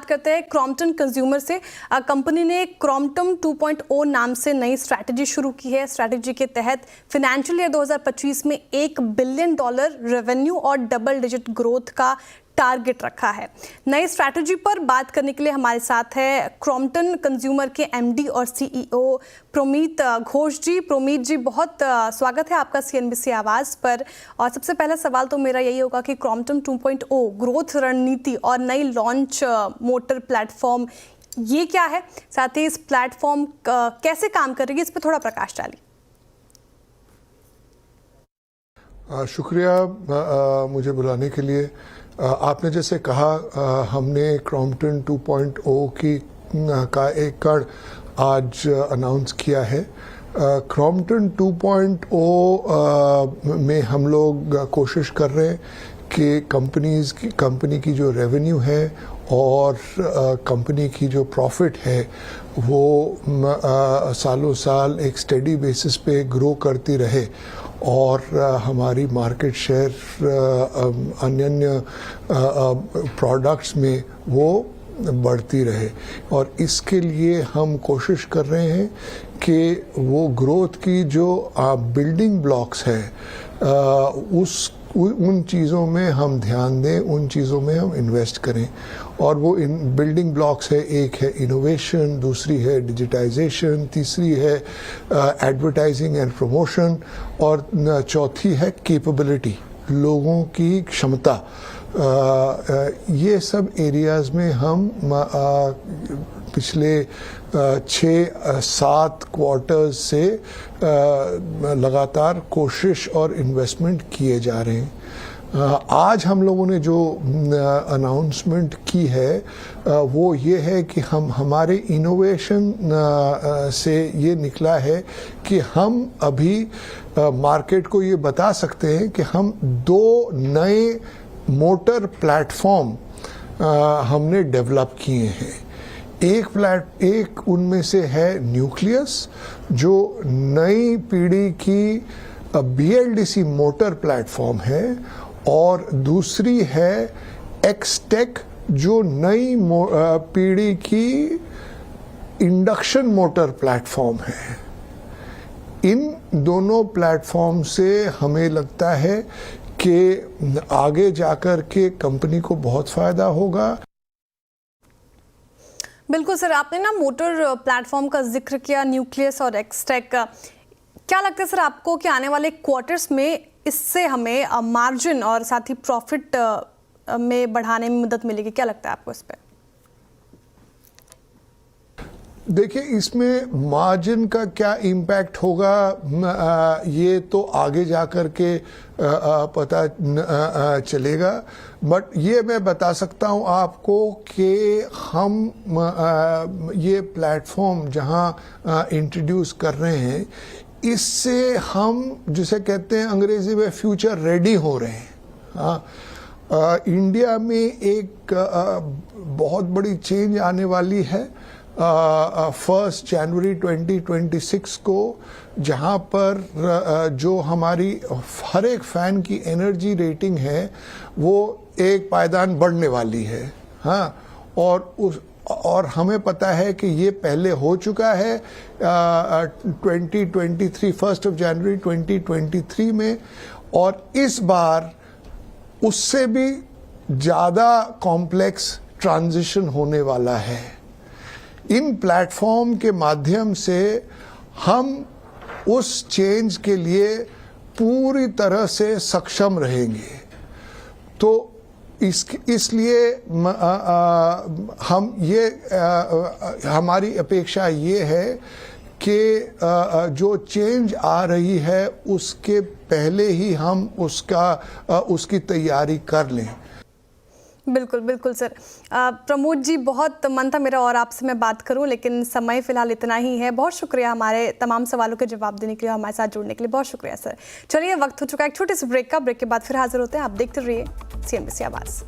बात करते हैं क्रॉम्पटन कंज्यूमर से। कंपनी ने क्रॉम्पटन 2.0 नाम से नई स्ट्रैटेजी शुरू की है। स्ट्रैटेजी के तहत फाइनेंशियल ईयर 2025 में $1 बिलियन रेवेन्यू और डबल डिजिट ग्रोथ का टारगेट रखा है। नई स्ट्रैटेजी पर बात करने के लिए हमारे साथ है क्रॉम्पटन कंज्यूमर के एमडी और सीईओ प्रोमीत घोष जी। प्रोमीत जी, बहुत स्वागत है आपका सीएनबीसी आवाज़ पर। और सबसे पहला सवाल तो मेरा यही होगा कि क्रॉम्पटन 2.0 ग्रोथ रणनीति और नई लॉन्च मोटर प्लेटफॉर्म, ये क्या है, साथ ही इस प्लेटफॉर्म कैसे काम करेगी, इस पर थोड़ा प्रकाश डालिए। शुक्रिया मुझे बुलाने के लिए। आपने जैसे कहा, हमने क्रॉम्पटन 2.0 का एक कड़ आज अनाउंस किया है। क्रॉम्पटन 2.0 में हम लोग कोशिश कर रहे हैं कि कंपनी की जो रेवेन्यू है और कंपनी की जो प्रॉफिट है वो सालों साल एक स्टेडी बेसिस पे ग्रो करती रहे और हमारी मार्केट शेयर अन्य प्रोडक्ट्स में वो बढ़ती रहे। और इसके लिए हम कोशिश कर रहे हैं कि वो ग्रोथ की जो बिल्डिंग ब्लॉक्स है उन चीज़ों में हम ध्यान दें, उन चीज़ों में हम इन्वेस्ट करें। और वो बिल्डिंग ब्लॉक्स है, एक है इनोवेशन, दूसरी है डिजिटाइजेशन, तीसरी है एडवर्टाइजिंग एंड प्रमोशन और चौथी है कैपेबिलिटी, लोगों की क्षमता। ये सब एरियाज़ में हम पिछले 6-7 क्वार्टर्स से लगातार कोशिश और इन्वेस्टमेंट किए जा रहे हैं। आज हम लोगों ने जो अनाउंसमेंट की है वो ये है कि हम हमारे इनोवेशन से ये निकला है कि हम अभी मार्केट को ये बता सकते हैं कि हम 2 नए मोटर प्लेटफॉर्म हमने डेवलप किए हैं। एक उनमें से है न्यूक्लियस, जो नई पीढ़ी की BLDC मोटर प्लेटफॉर्म है, और दूसरी है एक्सटेक, जो नई पीढ़ी की इंडक्शन मोटर प्लेटफॉर्म है। इन दोनों प्लेटफॉर्म से हमें लगता है कि आगे जाकर के कंपनी को बहुत फायदा होगा। बिल्कुल सर, आपने ना मोटर प्लेटफॉर्म का जिक्र किया, न्यूक्लियस और एक्सटेक का। क्या लगता है सर आपको कि आने वाले क्वार्टर्स में इससे हमें मार्जिन और साथ ही प्रॉफिट में बढ़ाने में मदद मिलेगी? क्या लगता है आपको इस पे? देखिए, इसमें मार्जिन का क्या इम्पैक्ट होगा ये तो आगे जाकर के पता चलेगा। बट ये मैं बता सकता हूँ आपको कि हम ये प्लेटफॉर्म जहाँ इंट्रोड्यूस कर रहे हैं, इससे हम जिसे कहते हैं अंग्रेजी में फ्यूचर रेडी हो रहे हैं। इंडिया में एक बहुत बड़ी चेंज आने वाली है 1 जनवरी 2026 को, जहां पर जो हमारी हर एक फैन की एनर्जी रेटिंग है वो एक पायदान बढ़ने वाली है। और हमें पता है कि ये पहले हो चुका है 2023 1 जनवरी 2023 में, और इस बार उससे भी ज़्यादा कॉम्प्लेक्स ट्रांजिशन होने वाला है। इन प्लेटफॉर्म के माध्यम से हम उस चेंज के लिए पूरी तरह से सक्षम रहेंगे। तो इसलिए हम ये हमारी अपेक्षा ये है कि जो चेंज आ रही है उसके पहले ही हम उसकी तैयारी कर लें। बिल्कुल बिल्कुल सर। प्रमोद जी, बहुत मन था मेरा और आपसे मैं बात करूं, लेकिन समय फिलहाल इतना ही है। बहुत शुक्रिया हमारे तमाम सवालों के जवाब देने के लिए, हमारे साथ जुड़ने के लिए बहुत शुक्रिया सर। चलिए, वक्त हो चुका है एक छोटे से ब्रेक का। ब्रेक के बाद फिर हाजिर होते हैं। आप देखते रहिए सीएनबीसी आवाज़।